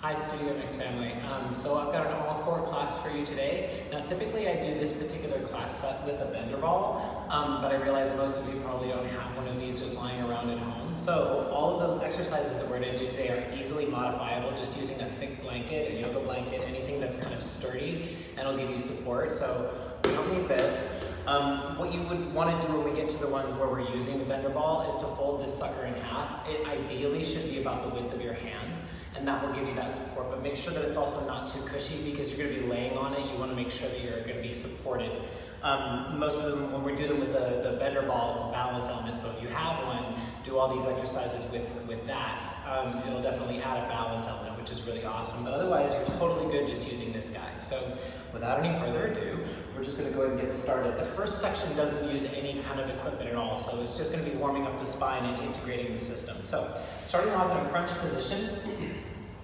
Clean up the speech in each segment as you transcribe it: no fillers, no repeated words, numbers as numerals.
Hi, Studio Mix family. So I've got an all-core class for you today. Now, typically I do this particular class set with a bender ball, but I realize most of you probably don't have one of these just lying around at home. So all of the exercises that we're going to do today are easily modifiable, just using a thick blanket, a yoga blanket, anything that's kind of sturdy, and it'll give you support. So we don't need this. What you would want to do when we get to the ones where we're using the bender ball is to fold this sucker in half. It ideally should be about the width of your hand, and that will give you that support, but make sure that it's also not too cushy because you're going to be laying on it. You want to make sure that you're going to be supported. Most of them, when we do them with the bender ball, it's a balance element, so if you have one, do all these exercises with that. It'll definitely add a balance element, which is really awesome, but otherwise you're totally good just using this guy. So without any further ado, we're just going to go ahead and get started. The first section doesn't use any kind of equipment at all, so it's just going to be warming up the spine and integrating the system. So starting off in a crunch position,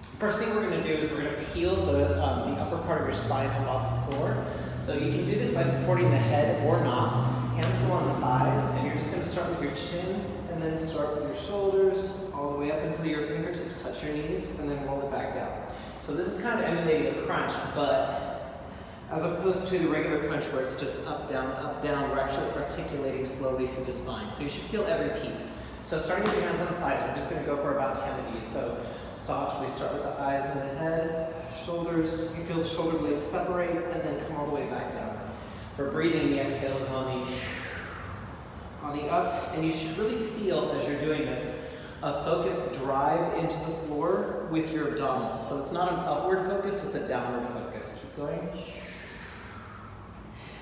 first thing we're going to do is we're going to peel the upper part of your spine up off the floor. So you can do this by supporting the head or not. Hands go on the thighs, and you're just going to start with your chin, and then start with your shoulders, all the way up until your fingertips touch your knees, and then roll it back down. So this is kind of emulating a crunch, but as opposed to the regular crunch where it's just up, down, we're actually articulating slowly through the spine. So you should feel every piece. So starting with your hands on the thighs, we're just going to go for about 10 of these. So soft, we start with the eyes and the head, shoulders, you feel the shoulder blades separate, and then come all the way back down. For breathing, the exhale is on the up, and you should really feel, as you're doing this, a focused drive into the floor with your abdominals. So it's not an upward focus, it's a downward focus. Keep going.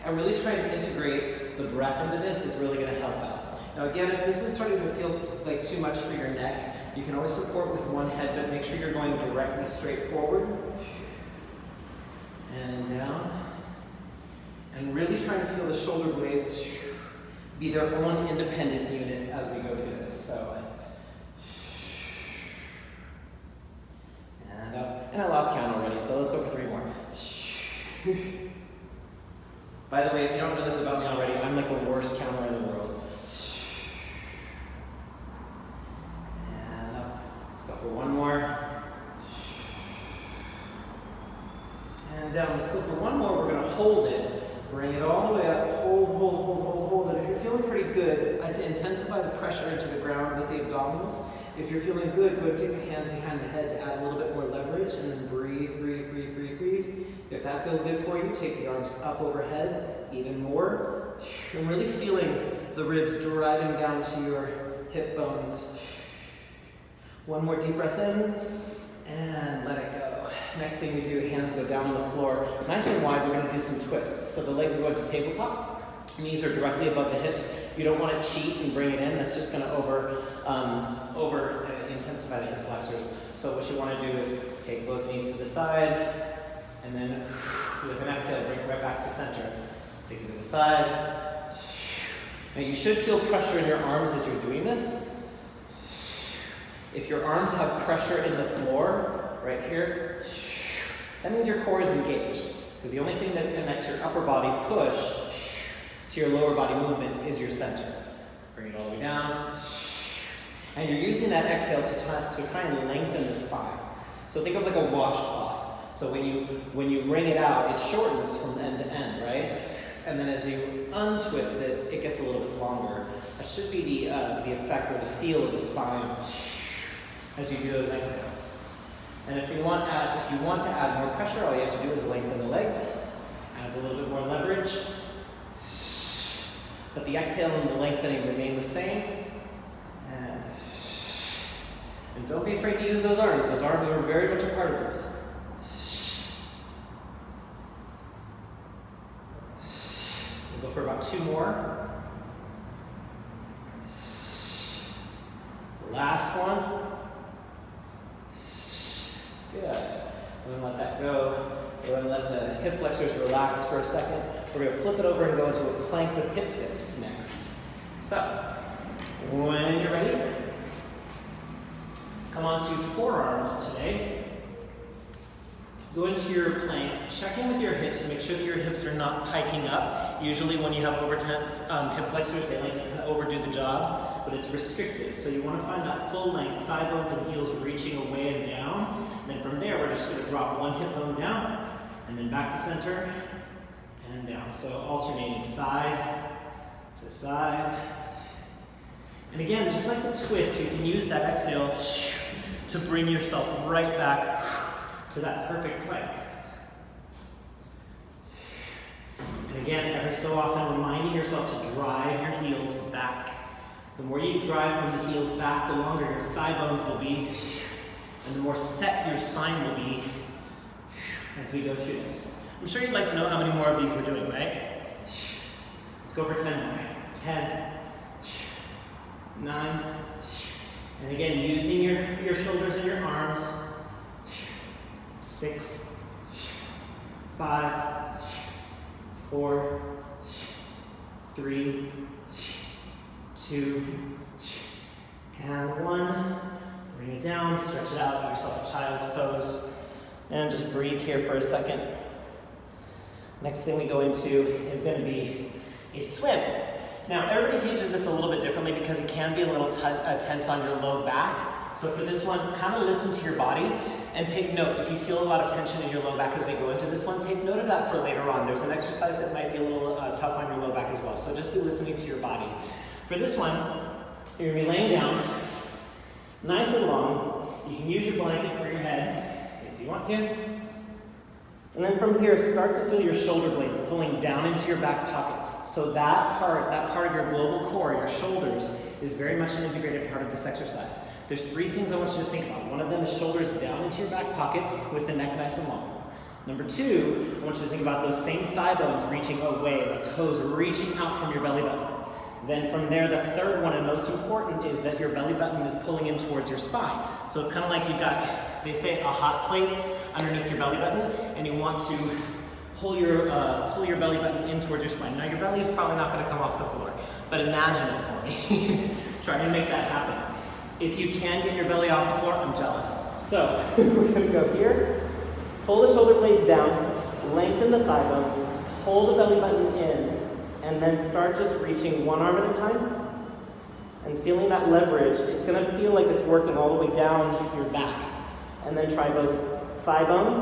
And really trying to integrate the breath into this is really going to help out. Now again, if this is starting to feel like too much for your neck, you can always support with one head, but make sure you're going directly straight forward. And down. And really trying to feel the shoulder blades be their own independent unit as we go through this. So, and up. And I lost count already, so let's go for 3 more. By the way, if you don't know this about me already, I'm like the worst counter in the world. And up. Let's go for 1 more. And down. Let's go for 1 more. We're going to hold it. Bring it all the way up. Hold. And if you're feeling pretty good, I'd intensify the pressure into the ground with the abdominals. If you're feeling good, go ahead and take the hands behind the head to add a little bit more leverage, and then breathe. If that feels good for you, take the arms up overhead, even more. And really feeling the ribs driving down to your hip bones. 1 more deep breath in, and let it go. Next thing we do, hands go down on the floor. Nice and wide, we're going to do some twists. So the legs are going to tabletop. Knees are directly above the hips. You don't want to cheat and bring it in. That's just going to over intensify the hip flexors. So what you want to do is take both knees to the side, and then with an exhale, bring it right back to center. Take it to the side. Now you should feel pressure in your arms as you're doing this. If your arms have pressure in the floor, right here, that means your core is engaged. Because the only thing that connects your upper body push to your lower body movement is your center. Bring it all the way down. And you're using that exhale to try and lengthen the spine. So think of like a washcloth. So when you wring it out, it shortens from end to end, right? And then as you untwist it, it gets a little bit longer. That should be the effect or the feel of the spine as you do those exhales. And if you want to add more pressure, all you have to do is lengthen the legs. Adds a little bit more leverage. But the exhale and the lengthening remain the same. And don't be afraid to use those arms. Those arms are very much a part of this. We'll go for about 2 more. Last one. Good. We're going to let that go. We're going to let the hip flexors relax for a second. We're going to flip it over and go into a plank with hip dips next. So, when you're ready, come on to forearms today. Go into your plank, check in with your hips to make sure that your hips are not hiking up. Usually when you have over-tense hip flexors, they like to kind of overdo the job, but it's restrictive. So you want to find that full length, thigh bones and heels reaching away and down. And then from there, we're just going to drop one hip bone down, and then back to center, and down. So alternating side to side. And again, just like the twist, you can use that exhale to bring yourself right back to that perfect plank. And again, every so often reminding yourself to drive your heels back. The more you drive from the heels back, the longer your thigh bones will be, and the more set your spine will be as we go through this. I'm sure you'd like to know how many more of these we're doing, right? Let's go for 10 more. 10, 9, and again, using your shoulders and your arms. 6, 5, 4, 3, 2, and 1. Bring it down, stretch it out, give yourself a child's pose, and just breathe here for a second. Next thing we go into is going to be a swim. Now, everybody teaches this a little bit differently because it can be a little tense on your low back. So for this one, kind of listen to your body and take note. If you feel a lot of tension in your low back as we go into this one, take note of that for later on. There's an exercise that might be a little tough on your low back as well. So just be listening to your body. For this one, you're going to be laying down, nice and long. You can use your blanket for your head if you want to. And then from here, start to feel your shoulder blades pulling down into your back pockets. So that part of your global core, your shoulders, is very much an integrated part of this exercise. There's 3 things I want you to think about. One of them is shoulders down into your back pockets with the neck nice and long. Number 2, I want you to think about those same thigh bones reaching away, the toes reaching out from your belly button. Then from there, the third one and most important is that your belly button is pulling in towards your spine. So it's kind of like you've got, they say, a hot plate underneath your belly button, and you want to pull your belly button in towards your spine. Now your belly is probably not going to come off the floor, but imagine it for me. Try to make that happen. If you can get your belly off the floor, I'm jealous. So we're going to go here, pull the shoulder blades down, lengthen the thigh bones, pull the belly button in, and then start just reaching one arm at a time and feeling that leverage. It's going to feel like it's working all the way down your back. And then try both thigh bones.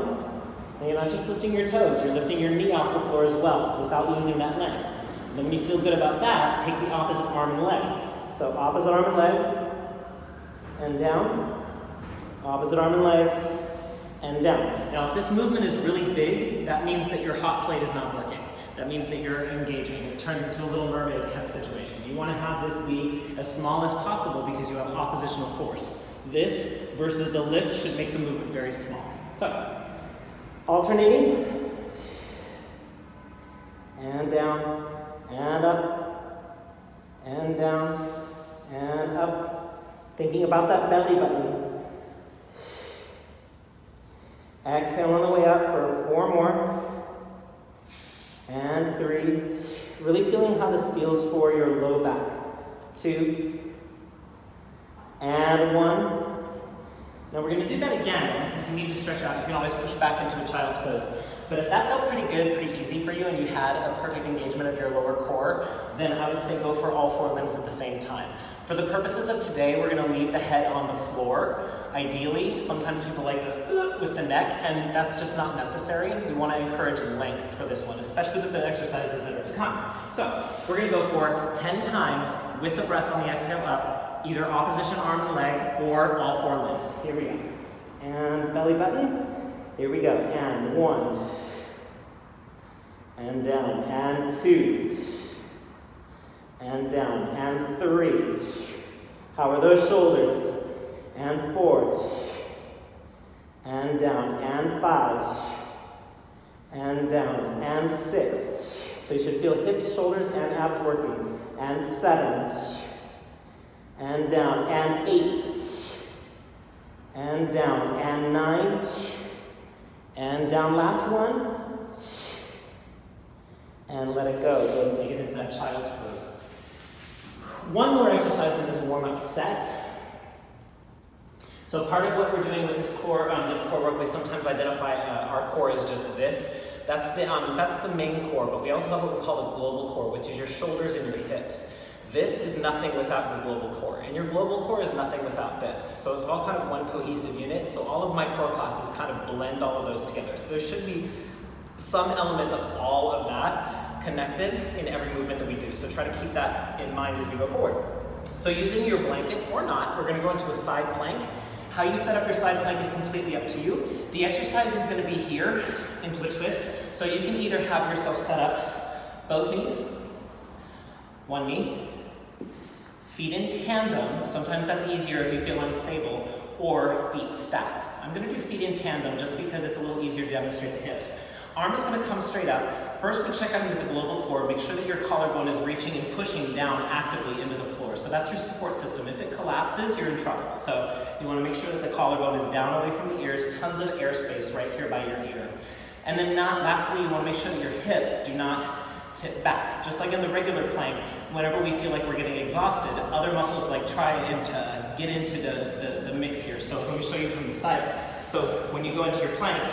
And you're not just lifting your toes, you're lifting your knee off the floor as well without losing that length. And then when you feel good about that, take the opposite arm and leg. So opposite arm and leg, and down. Opposite arm and leg, and down. Now if this movement is really big, that means that your hot plate is not working. That means that you're engaging and it turns into a Little Mermaid kind of situation. You want to have this be as small as possible because you have oppositional force. This versus the lift should make the movement very small. So, alternating, and down, and up, and down, and up. Thinking about that belly button. Exhale on the way up for 4 more. And 3. Really feeling how this feels for your low back. 2. And 1. Now we're going to do that again. If you need to stretch out, you can always push back into a child's pose. But if that felt pretty good, pretty easy for you, and you had a perfect engagement of your lower core, then I would say go for all 4 limbs at the same time. For the purposes of today, we're going to leave the head on the floor. Ideally, sometimes people like to with the neck, and that's just not necessary. We want to encourage length for this one, especially with the exercises that are to come. So we're going to go for 10 times with the breath on the exhale up, either opposition arm and leg or all 4 limbs. Here we go. And belly button. Here we go. And 1. And down. And 2. And down. And 3. How are those shoulders? And 4. And down. And 5. And down. And 6. So you should feel hips, shoulders, and abs working. And 7. And down. And 8. And down. And 9. And down. Last one. And let it go. Go and take it into that child's pose. One more exercise in this warm-up set. So part of what we're doing with this core work, we sometimes identify our core is just this. That's the main core, but we also have what we call the global core, which is your shoulders and your hips. This is nothing without your global core, and your global core is nothing without this. So it's all kind of one cohesive unit, so all of my core classes kind of blend all of those together. So there should be some element of all of that connected in every movement that we do. So try to keep that in mind as we go forward. So using your blanket or not, we're gonna go into a side plank. How you set up your side plank is completely up to you. The exercise is gonna be here into a twist. So you can either have yourself set up both knees, one knee, feet in tandem. Sometimes that's easier if you feel unstable, or feet stacked. I'm gonna do feet in tandem just because it's a little easier to demonstrate the hips. Arm is gonna come straight up. First, we check under the global core. Make sure that your collarbone is reaching and pushing down actively into the floor. So that's your support system. If it collapses, you're in trouble. So you wanna make sure that the collarbone is down away from the ears, tons of airspace right here by your ear. And then lastly, you wanna make sure that your hips do not tip back. Just like in the regular plank, whenever we feel like we're getting exhausted, other muscles like try and get into the mix here. So let me show you from the side. So when you go into your plank,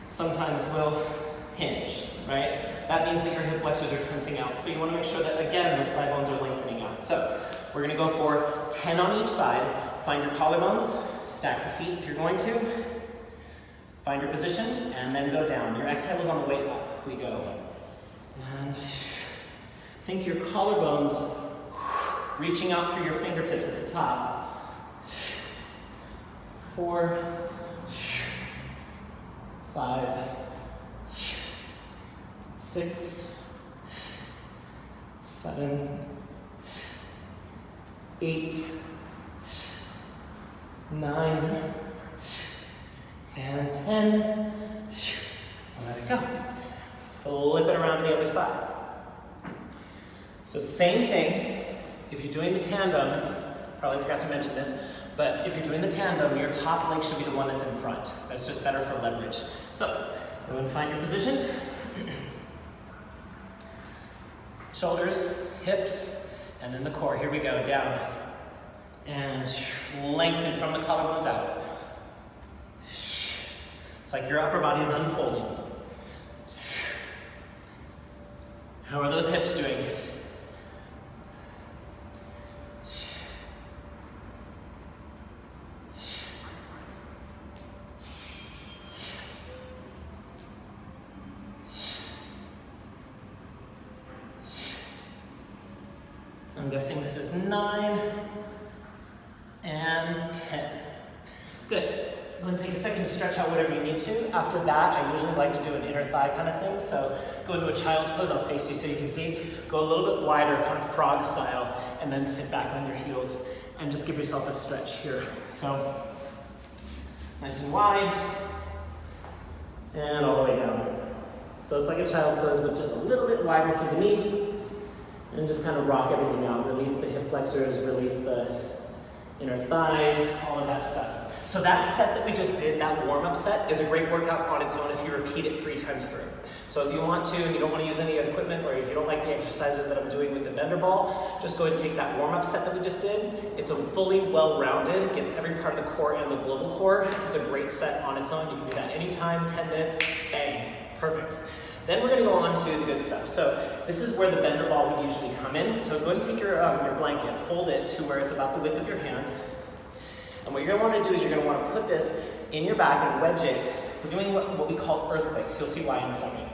sometimes we'll hinge, right? That means that your hip flexors are tensing out. So you want to make sure that, again, those thigh bones are lengthening out. So we're going to go for 10 on each side. Find your collarbones, stack your feet if you're going to. Find your position, and then go down. Your exhale is on the way up. We go. And think your collarbones reaching out through your fingertips at the top. 4, 5, 6, 7, 8, 9, and 10. Let it go. Flip it around to the other side. So same thing, if you're doing the tandem, probably forgot to mention this, but if you're doing the tandem, your top leg should be the one that's in front. That's just better for leverage. So, go and find your position. Shoulders, hips, and then the core. Here we go, down. And lengthen from the collarbones out. It's like your upper body is unfolding. How are those hips doing? I'm guessing this is 9 and 10. Good. Go and take a second to stretch out whatever you need to. After that, I usually like to do an inner thigh kind of thing. So go into a child's pose. I'll face you so you can see. Go a little bit wider, kind of frog style, and then sit back on your heels and just give yourself a stretch here. So nice and wide, and all the way down. So it's like a child's pose, but just a little bit wider through the knees, and just kind of rock everything out. Release the hip flexors, release the inner thighs, all of that stuff. So that set that we just did, that warm-up set, is a great workout on its own if you repeat it 3 times through. So if you want to, and you don't want to use any other equipment, or if you don't like the exercises that I'm doing with the bender ball, just go ahead and take that warm-up set that we just did. It's a fully well-rounded, it gets every part of the core and the global core. It's a great set on its own. You can do that anytime, 10 minutes, bang, perfect. Then we're going to go on to the good stuff. So this is where the bender ball would usually come in. So go ahead and take your blanket, fold it to where it's about the width of your hand. And what you're going to want to do is you're going to want to put this in your back and wedge it. We're doing what we call earthquakes. You'll see why in a second.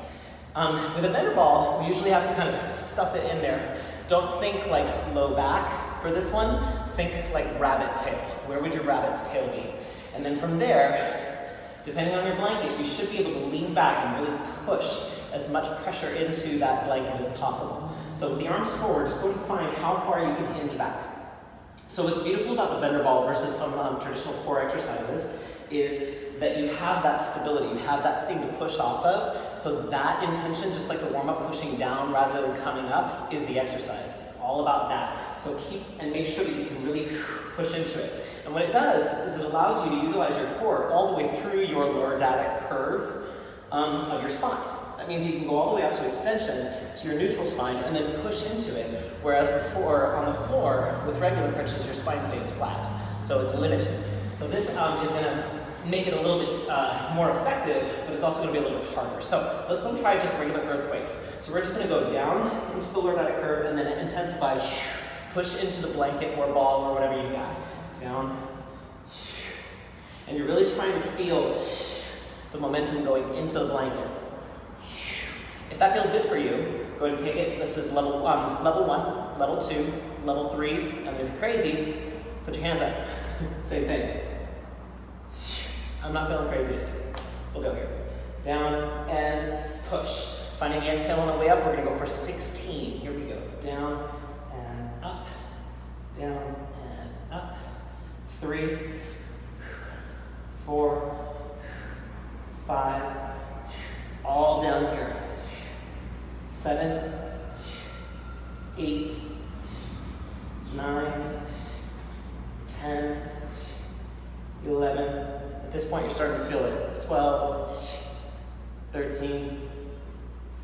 With a bender ball, we usually have to kind of stuff it in there. Don't think like low back for this one. Think like rabbit tail. Where would your rabbit's tail be? And then from there, depending on your blanket, you should be able to lean back and really push as much pressure into that blanket as possible. So with the arms forward, just go and find how far you can hinge back. So what's beautiful about the bender ball versus some traditional core exercises is that you have that stability, you have that thing to push off of. So that intention, just like the warm-up pushing down rather than coming up, is the exercise. It's all about that. So keep and make sure that you can really push into it. And what it does is it allows you to utilize your core all the way through your lordotic curve of your spine. That means you can go all the way out to extension to your neutral spine and then push into it. Whereas before, on the floor, with regular crunches, your spine stays flat. So it's limited. So this is going to make it a little bit more effective, but it's also going to be a little bit harder. So let's go try just regular earthquakes. So we're just going to go down into the lordotic curve and then intensify, push into the blanket or ball or whatever you've got. Down. And you're really trying to feel the momentum going into the blanket. If that feels good for you, go ahead and take it. This is level 1, level 2, level 3, and then if you're crazy, put your hands up. Same thing. I'm not feeling crazy yet. We'll go here. Down and push. Finding the exhale on the way up, we're gonna go for 16. Here we go. Down and up. Down and up. 3, 4, 5. It's all down here. 7, 8, 9, 10, 11. At this point, you're starting to feel it. 12, 13,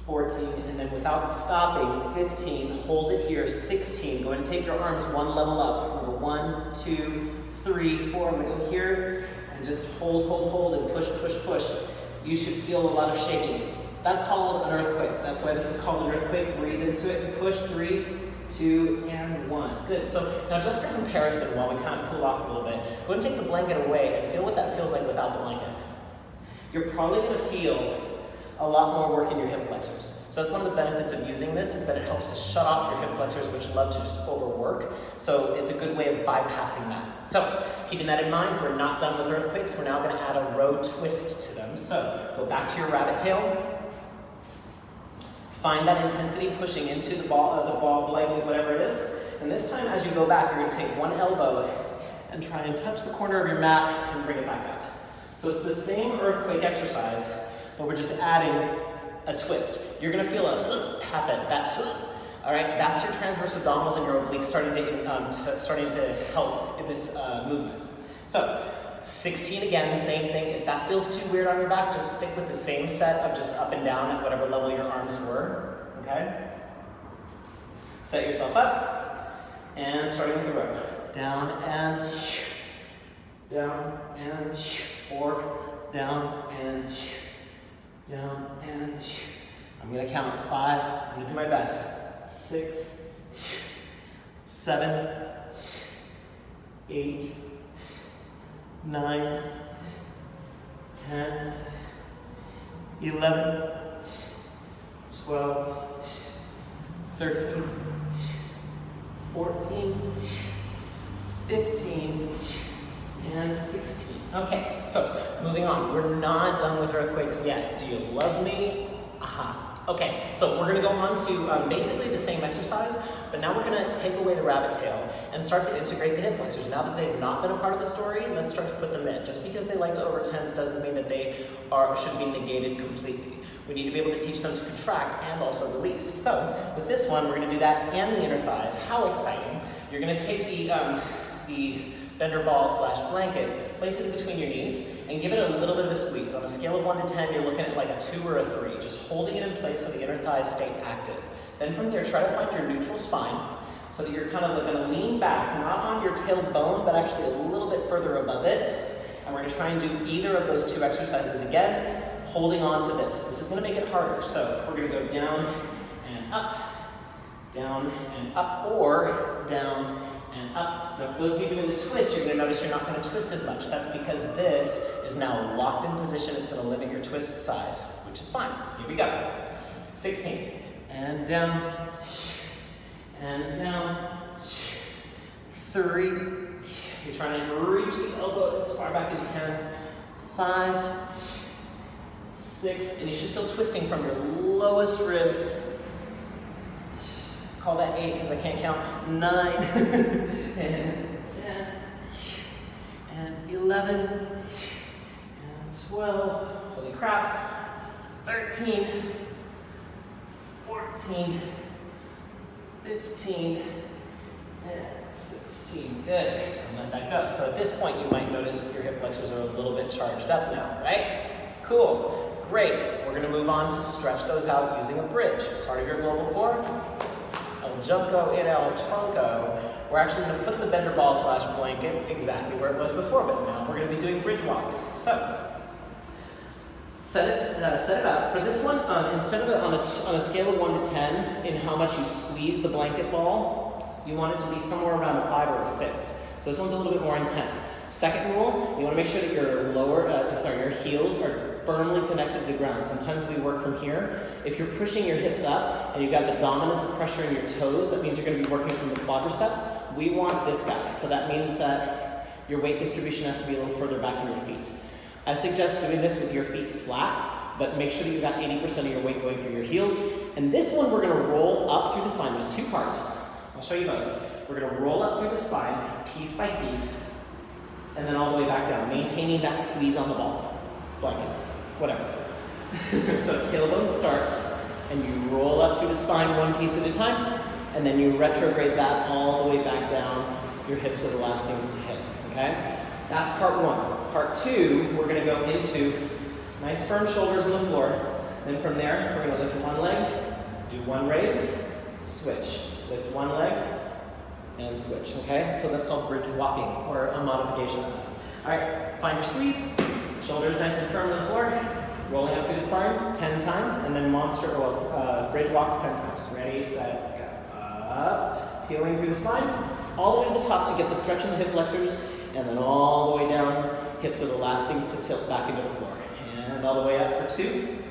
14, and then without stopping, 15. Hold it here. 16. Go ahead and take your arms one level up. Remember, 1, 2, 3, 4. I'm going to go here and just hold, and push. You should feel a lot of shaking. That's called an earthquake. That's why this is called an earthquake. Breathe into it and push. 3, 2, and 1. Good. So now just for comparison, while we kind of cool off a little bit, go ahead and take the blanket away and feel what that feels like without the blanket. You're probably going to feel a lot more work in your hip flexors. So that's one of the benefits of using this, is that it helps to shut off your hip flexors, which love to just overwork. So it's a good way of bypassing that. So keeping that in mind, we're not done with earthquakes. We're now going to add a row twist to them. So go back to your rabbit tail. Find that intensity pushing into the ball, blanket, whatever it is. And this time, as you go back, you're going to take one elbow and try and touch the corner of your mat and bring it back up. So it's the same earthquake exercise, but we're just adding a twist. You're going to feel a happen. All right, that's your transverse abdominals and your obliques starting to help in this movement. So 16 again, the same thing. If that feels too weird on your back, just stick with the same set of just up and down at whatever level your arms were. Okay. Set yourself up, and starting with the row. Down and down and or down and down and I'm gonna count 5. I'm gonna do my best. 6, 7, 8, 9, 10, 11, 12, 13, 14, 15, and 16. Okay, so moving on. We're not done with earthquakes yet. Do you love me? Aha. Okay, so we're gonna go on to basically the same exercise, but now we're gonna take away the rabbit tail and start to integrate the hip flexors. Now that they've not been a part of the story, let's start to put them in. Just because they like to overtense doesn't mean that they should be negated completely. We need to be able to teach them to contract and also release. So with this one, we're gonna do that and the inner thighs. How exciting. You're gonna take the bender ball / blanket, place it between your knees, and give it a little bit of a squeeze. On a scale of 1 to 10, you're looking at like a 2 or a 3, just holding it in place so the inner thighs stay active. Then from there, try to find your neutral spine so that you're kind of gonna lean back, not on your tailbone, but actually a little bit further above it. And we're gonna try and do either of those 2 exercises again, holding on to this. This is gonna make it harder. So we're gonna go down and up, or down and up. Now for those of you doing the twist, you're going to notice you're not going to twist as much. That's because this is now locked in position. It's going to limit your twist size, which is fine. Here we go. 16. And down. And down. 3. You're trying to reach the elbow as far back as you can. 5. 6. And you should feel twisting from your lowest ribs. Call that 8 because I can't count. 9 and 10 and 11 and 12. Holy crap. 13, 14, 15, and 16. Good. And let that go. So at this point, you might notice your hip flexors are a little bit charged up now, right? Cool. Great. We're going to move on to stretch those out using a bridge. Part of your global core. junco in el tronco, we're actually going to put the bender ball slash blanket exactly where it was before, but now we're going to be doing bridge walks. So, set it up. For this one, instead of on a scale of 1 to 10 in how much you squeeze the blanket ball, you want it to be somewhere around a 5 or a 6. So this one's a little bit more intense. Second rule, you want to make sure that your your heels are firmly connected to the ground. Sometimes we work from here. If you're pushing your hips up and you've got the dominance of pressure in your toes, that means you're going to be working from the quadriceps. We want this guy. So that means that your weight distribution has to be a little further back in your feet. I suggest doing this with your feet flat, but make sure that you've got 80% of your weight going through your heels. And this one we're going to roll up through the spine. There's 2 parts. I'll show you both. We're going to roll up through the spine, piece by piece, and then all the way back down, maintaining that squeeze on the ball, blanket, whatever. So tailbone starts, and you roll up through the spine 1 piece at a time, and then you retrograde that all the way back down. Your hips are the last things to hit, okay? That's part 1. Part 2, we're going to go into nice firm shoulders on the floor. Then from there, we're going to lift 1 leg, do 1 raise, switch. Lift 1 leg, and switch, okay? So that's called bridge walking, or a modification of. All right, find your squeeze. Shoulders nice and firm on the floor. Rolling up through the spine 10 times, and then bridge walks 10 times. Ready, set, go. Up, peeling through the spine, all the way to the top to get the stretch in the hip flexors, and then all the way down. Hips are the last things to tilt back into the floor. And all the way up for 2,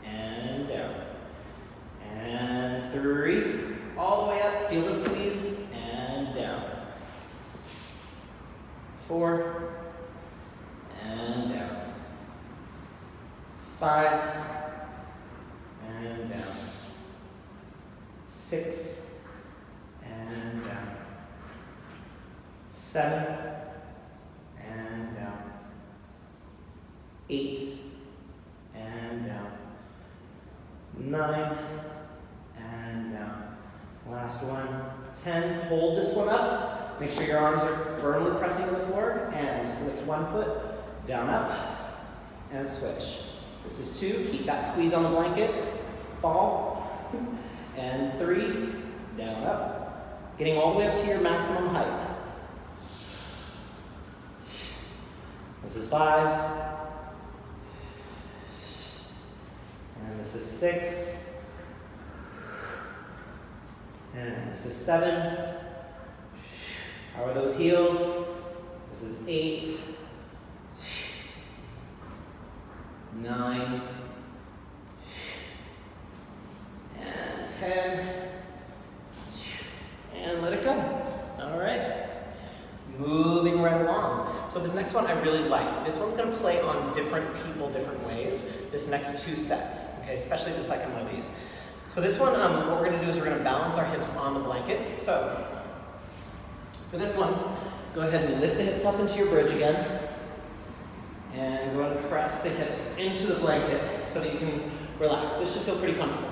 and down, and 3, all the way up, feel the squeeze, and down. 4, and down. 5, and down. 6, and down. 7, and down. 8, and down. 9, and down. Last one, 10. Hold this one up. Make sure your arms are firmly pressing on the floor, and lift 1 foot, down, up, and switch. This is 2. Keep that squeeze on the blanket, ball, and 3, down, up. Getting all the way up to your maximum height. This is 5, and this is 6, and this is 7. How are those heels? This is 8, 9, and 10, and let it go. All right. Moving right along. So this next one I really like. This one's going to play on different people different ways, this next 2 sets, okay, especially the second one of these. So this one, what we're going to do is we're going to balance our hips on the blanket. So for this one, go ahead and lift the hips up into your bridge again. And go ahead and press the hips into the blanket so that you can relax. This should feel pretty comfortable.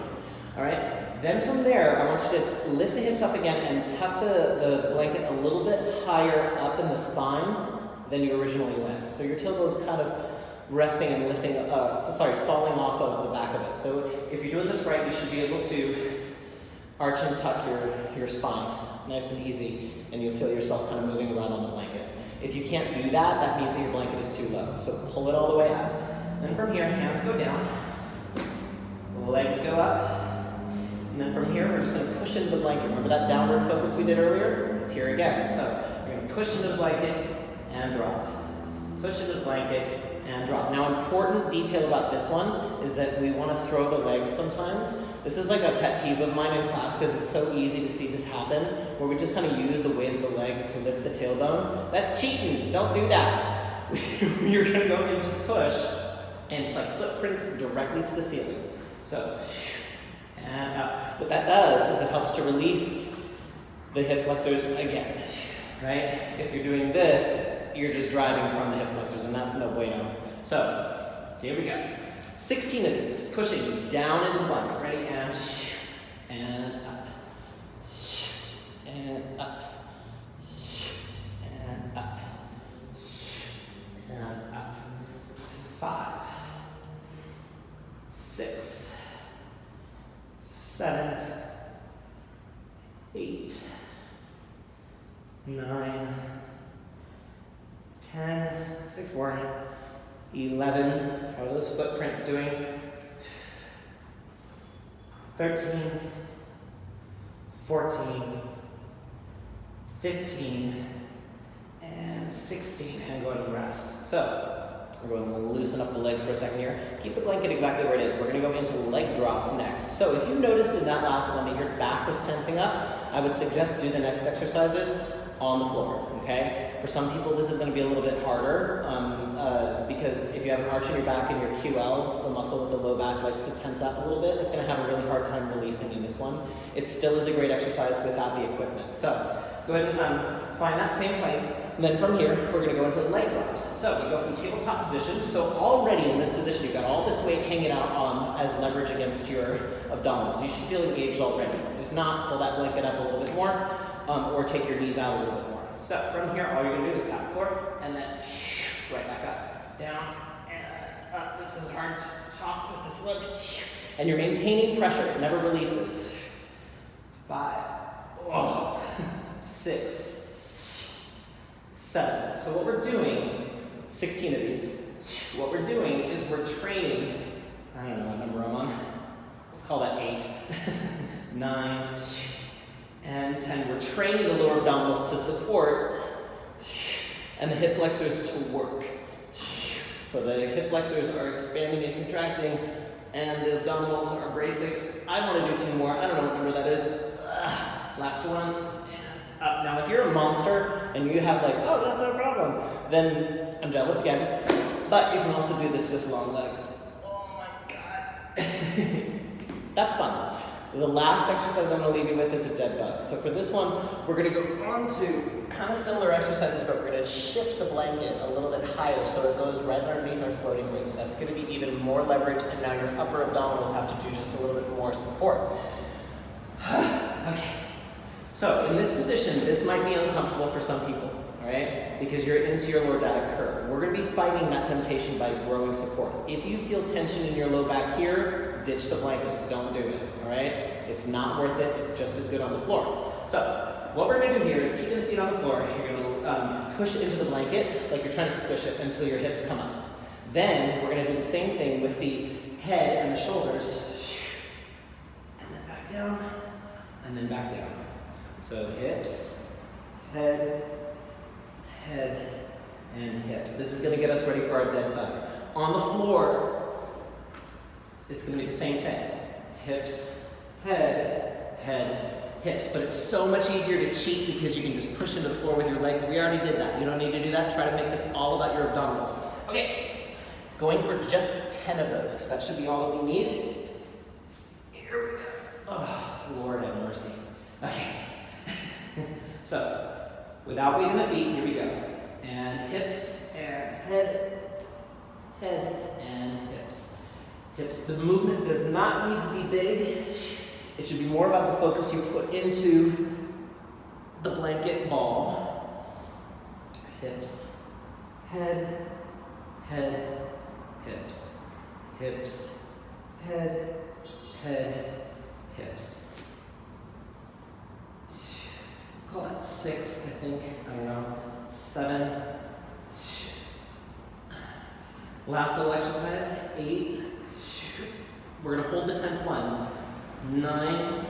All right? Then from there, I want you to lift the hips up again and tuck the blanket a little bit higher up in the spine than you originally went. So your tailbone's kind of resting and lifting, falling off of the back of it. So if you're doing this right, you should be able to arch and tuck your spine nice and easy, and you'll feel yourself kind of moving around on the blanket. If you can't do that, that means that your blanket is too low. So pull it all the way up. Then from here, hands go down, legs go up, and then from here, we're just going to push into the blanket. Remember that downward focus we did earlier? It's here again. So you're going to push into the blanket and drop. Push into the blanket and drop. Now, important detail about this one is that we want to throw the legs sometimes. This is like a pet peeve of mine in class because it's so easy to see this happen, where we just kind of use the weight of the legs to lift the tailbone. That's cheating. Don't do that. You're going to go into push, and it's like footprints directly to the ceiling. So, and up. What that does is it helps to release the hip flexors again, right? If you're doing this, you're just driving from the hip flexors, and that's no bueno. So, here we go. 16 of these, pushing down into the blanket. Ready? And up. And up. And up. And up. 5, 6, 7, 8, 9, 10, 6 more, 11, how are those footprints doing? 13, 14, 15, and 16, and go ahead and rest. So, we're going to loosen up the legs for a second here. Keep the blanket exactly where it is. We're going to go into leg drops next. So if you noticed in that last one that your back was tensing up, I would suggest do the next exercises on the floor, okay? For some people, this is going to be a little bit harder because if you have an arch in your back and your QL, the muscle with the low back likes to tense up a little bit, it's going to have a really hard time releasing in this one. It still is a great exercise without the equipment. So go ahead and find that same place. And then from here, we're going to go into leg drops. So we go from tabletop position. So already in this position, you've got all this weight hanging out as leverage against your abdominals. You should feel engaged already. If not, pull that blanket up a little bit more, or take your knees out a little bit more. So from here, all you're going to do is tap the floor, and then right back up, down, and up. This is hard to talk with this one. And you're maintaining pressure. It never releases. 5, 6, 7. So what we're doing, 16 of these, what we're doing is we're training, I don't know what number I'm on, let's call that 8, 9, and 10. We're training the lower abdominals to support and the hip flexors to work. So the hip flexors are expanding and contracting and the abdominals are bracing. I want to do 2 more. I don't know what number that is. Last one. Up. Now, if you're a monster and you have like, oh, that's no problem, then I'm jealous again. But you can also do this with long legs. Oh my God. That's fun. The last exercise I'm going to leave you with is a dead bug. So for this one, we're going to go on to kind of similar exercises, but we're going to shift the blanket a little bit higher so it goes right underneath our floating ribs. That's going to be even more leverage, and now your upper abdominals have to do just a little bit more support. Okay. So in this position, this might be uncomfortable for some people, all right? Because you're into your lordotic curve. We're going to be fighting that temptation by growing support. If you feel tension in your low back here, ditch the blanket. Don't do it, all right? It's not worth it. It's just as good on the floor. So what we're going to do here is keeping the feet on the floor. You're going to push into the blanket like you're trying to squish it until your hips come up. Then we're going to do the same thing with the head and the shoulders. And then back down, and then back down. So hips, head, and hips. This is going to get us ready for our dead bug. On the floor, it's going to be the same thing. Hips, head, hips. But it's so much easier to cheat because you can just push into the floor with your legs. We already did that. You don't need to do that. Try to make this all about your abdominals. Okay, going for just 10 of those because that should be all that we need. Here we go. Oh, Lord have mercy. Okay. So, without weight in the feet, here we go. And hips, and head, and hips. Hips, the movement does not need to be big. It should be more about the focus you put into the blanket ball. Hips, head, hips. Hips, head, hips. Call that 6, I think. I don't know. 7. Last little exercise. 8. We're going to hold the 10th one. 9.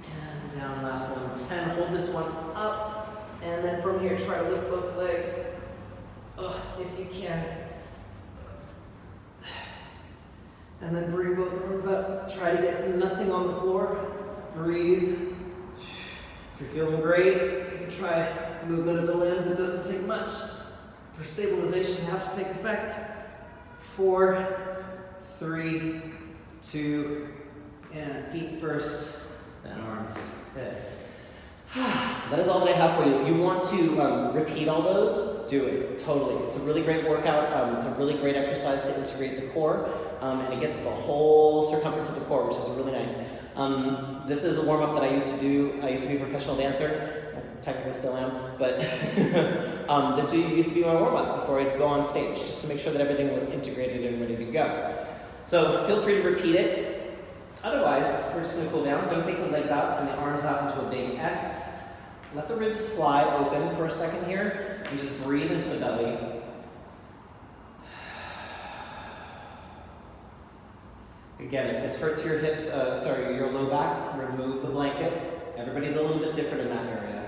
And down. Last one. 10. Hold this one up. And then from here, try to lift both legs. If you can. And then bring both arms up. Try to get nothing on the floor. Breathe. If you're feeling great, you can try movement of the limbs. It doesn't take much. For stabilization to have to take effect. 4, 3, 2, and feet first, then arms, head. That is all that I have for you. If you want to repeat all those, do it, totally. It's a really great workout. It's a really great exercise to integrate the core, and it gets the whole circumference of the core, which is really nice. This is a warm-up that I used to do. I used to be a professional dancer. I technically still am, but this used to be my warm-up before I'd go on stage, just to make sure that everything was integrated and ready to go. So feel free to repeat it. Otherwise, we're just gonna cool down. Don't take the legs out and the arms out into a big X. Let the ribs fly open for a second here, and just breathe into the belly. Again, if this hurts your hips, your low back, remove the blanket. Everybody's a little bit different in that area.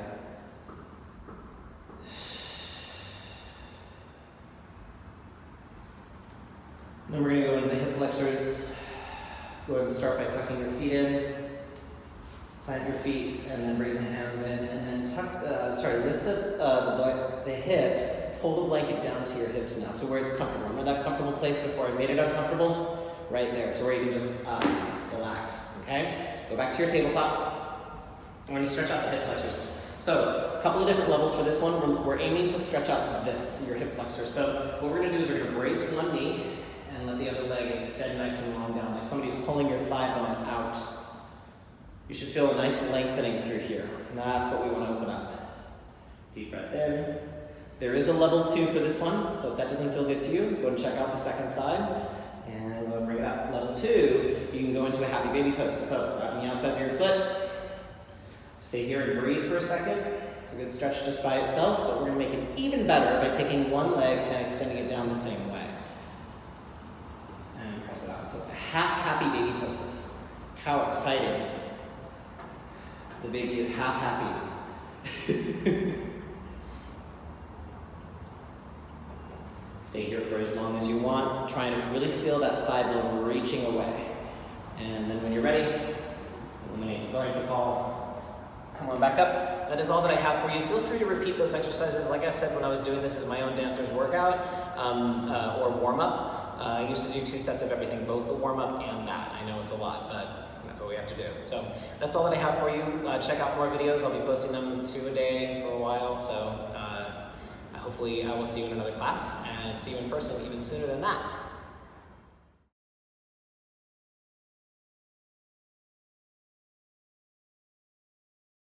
Then we're gonna go into the hip flexors. Go ahead and start by tucking your feet in. Plant your feet, and then bring the hands in, and then lift the hips. Pull the blanket down to your hips now, to where it's comfortable. Remember that comfortable place before I made it uncomfortable? Right there, to where you can just relax, okay? Go back to your tabletop, and you stretch out the hip flexors. So, a couple of different levels for this one. We're aiming to stretch out your hip flexors. So, what we're gonna do is we're gonna brace one knee, and let the other leg extend nice and long down, like somebody's pulling your thigh bone out. You should feel a nice lengthening through here. And that's what we want to open up. Deep breath in. There is a level 2 for this one, so if that doesn't feel good to you, go and check out the second side. And we'll bring it up. Level 2, you can go into a happy baby pose. So grabbing the outsides of your foot. Stay here and breathe for a second. It's a good stretch just by itself, but we're going to make it even better by taking one leg and extending it down the same way. And press it out. So it's a half happy baby pose. How exciting. The baby is half happy. Stay here for as long as you want, trying to really feel that thigh bone reaching away. And then when you're ready, eliminate the blanket ball. Come on back up. That is all that I have for you. Feel free to repeat those exercises. Like I said, when I was doing this as my own dancer's workout or warm-up, I used to do 2 sets of everything, both the warm-up and that. I know it's a lot, but that's what we have to do. So that's all that I have for you. Check out more videos. I'll be posting them 2 a day for a while. So hopefully I will see you in another class and see you in person even sooner than that.